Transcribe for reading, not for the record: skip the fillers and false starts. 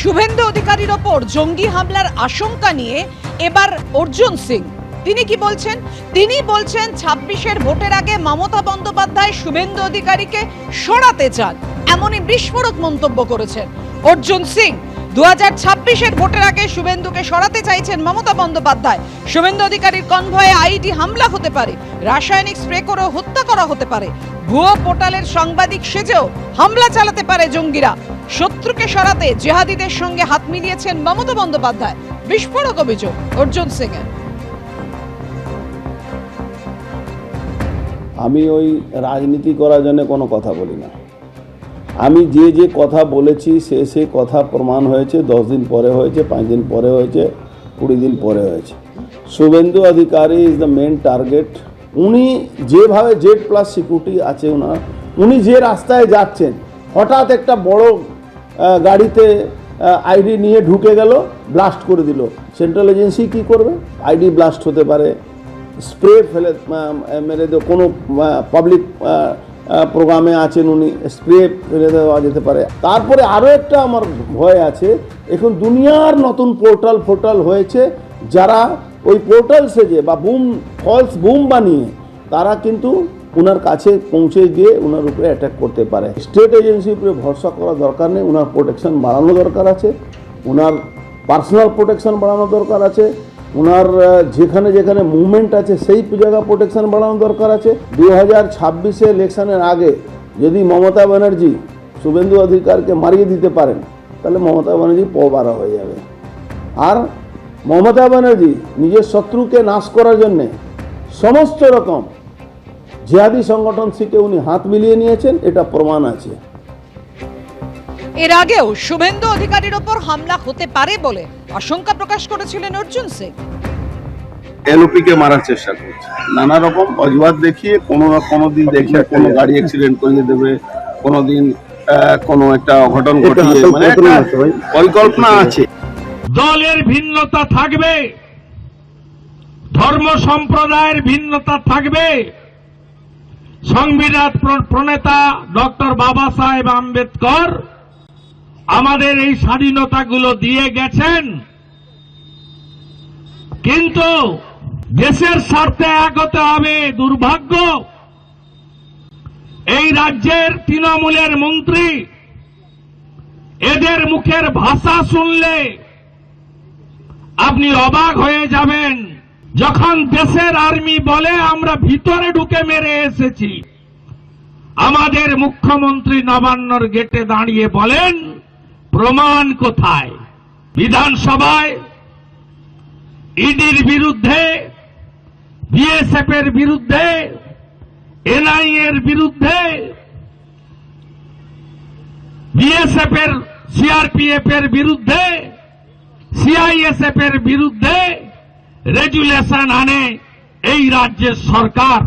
শুভেন্দু অধিকারীর ওপর জঙ্গি হামলার আশঙ্কা নিয়ে এবার অর্জুন সিং তিনি কি বলছেন? তিনি বলছেন ২৬-এর ভোটের আগে মমতা বন্দ্যোপাধ্যায় শুভেন্দু অধিকারীকে সরাতে চান, এমনই বিস্ফোরক মন্তব্য করেছেন অর্জুন সিং। ২০২৬-এর ভোটের আগে শুভেন্দুকে সরাতে চাইছেন মমতা বন্দ্যোপাধ্যায়। শুভেন্দু অধিকারীর কনভয়ে আইডি হামলা হতে পারে, রাসায়নিক স্প্রে করে হত্যা করা হতে পারে, ভুয়ো পোর্টালের সাংবাদিক সেজেও হামলা চালাতে পারে জঙ্গিরা। শত্রুকে সরাতে জেহাদিদের সঙ্গে হাত মিলিয়েছেন মমতা বন্দ্যোপাধ্যায়, বিস্ফোরক অভিযোগ অর্জুন সিং এর। আমি ওই রাজনীতি করার জন্য কোনো কথা বলি না। আমি যে কথা বলেছি সে কথা প্রমাণ হয়েছে, 10 দিন পরে হয়েছে, 5 দিন পরে হয়েছে, 20 দিন পরে হয়েছে। Suvendu Adhikari is the main target. উনি যেভাবে Z+ সিকিউরিটি আছে উনি যে রাস্তায় যাচ্ছেন, হঠাৎ একটা বড় গাড়িতে আইডি নিয়ে ঢুকে গেল, ব্লাস্ট করে দিল। সেন্ট্রাল এজেন্সি কি করবে? আইডি ব্লাস্ট হতে পারে, স্প্রে ফেলে মেরে দেওয়া, কোনো পাবলিক প্রোগ্রামে আছেন উনি, স্প্রে ফেলে দেওয়া যেতে পারে। তারপরে আরও একটা আমার ভয় আছে, এখন দুনিয়ার নতুন পোর্টাল হয়েছে, যারা ওই পোর্টাল সেজে বা ফলস বুম বানিয়ে তারা কিন্তু ওনার কাছে পৌঁছে গিয়ে ওনার উপরে অ্যাটাক করতে পারে। স্টেট এজেন্সির উপরে ভরসা করা দরকার নেই, ওনার প্রোটেকশন বাড়ানো দরকার আছে, ওনার পার্সোনাল প্রোটেকশন বাড়ানো দরকার আছে, ওনার যেখানে মুভমেন্ট আছে সেই জায়গা প্রোটেকশন বাড়ানো দরকার আছে। 2026 ইলেকশনের আগে যদি মমতা ব্যানার্জি শুভেন্দু অধিকারকে মারিয়ে দিতে পারেন, তাহলে মমতা ব্যানার্জি পবারা হয়ে যাবে। আর মমতা ব্যানার্জি নিজের শত্রুকে নাশ করার জন্যে সমস্ত রকম জিহাদি সংগঠন থেকে উনি হাত মিলিয়ে নিয়েছেন, এটা প্রমাণ আছে। এর আগেও শুভেন্দু অধিকারীর ওপর হামলা হতে পারে বলে আশঙ্কা প্রকাশ করেছিলেন অর্জুন সিং। এলওপি কে মারার চেষ্টা করছে, নানা রকম অজুহাত দেখিয়ে, কোনো দিন দেখিয়ে কোনো গাড়ি অ্যাক্সিডেন্ট করিয়ে দেবে, কোনোদিন কোনো একটা অঘটন ঘটিয়ে, মানে একটা পরিকল্পনা আছে। দলের ভিন্নতা থাকবে, ধর্ম সম্প্রদায়ের ভিন্নতা থাকবে, সংবিধান প্রণেতা ডক্টর বাবা সাহেব আম্বেদকর আমাদের এই স্বাধীনতাগুলো দিয়ে গেছেন, কিন্তু দেশের স্বার্থে এক হতে হবে। দুর্ভাগ্য, এই রাজ্যের তৃণমূলের মন্ত্রী, এদের মুখের ভাষা শুনলে আপনি অবাক হয়ে যাবেন। যখন দেশের আর্মি বলে আমরা ভিতরে ঢুকে মেরে এসেছি, আমাদের মুখ্যমন্ত্রী নবান্নর গেটে দাঁড়িয়ে বলেন প্রমাণ কোথায়? বিধানসভায় ইডির বিরুদ্ধে, বিএসএফ এর বিরুদ্ধে, এনআই এর বিরুদ্ধে, বিএসএফ এর, সিআরপিএফ এর বিরুদ্ধে, সিআইএসএফ এর বিরুদ্ধে রেজুলেশন আনে এই রাজ্যের সরকার।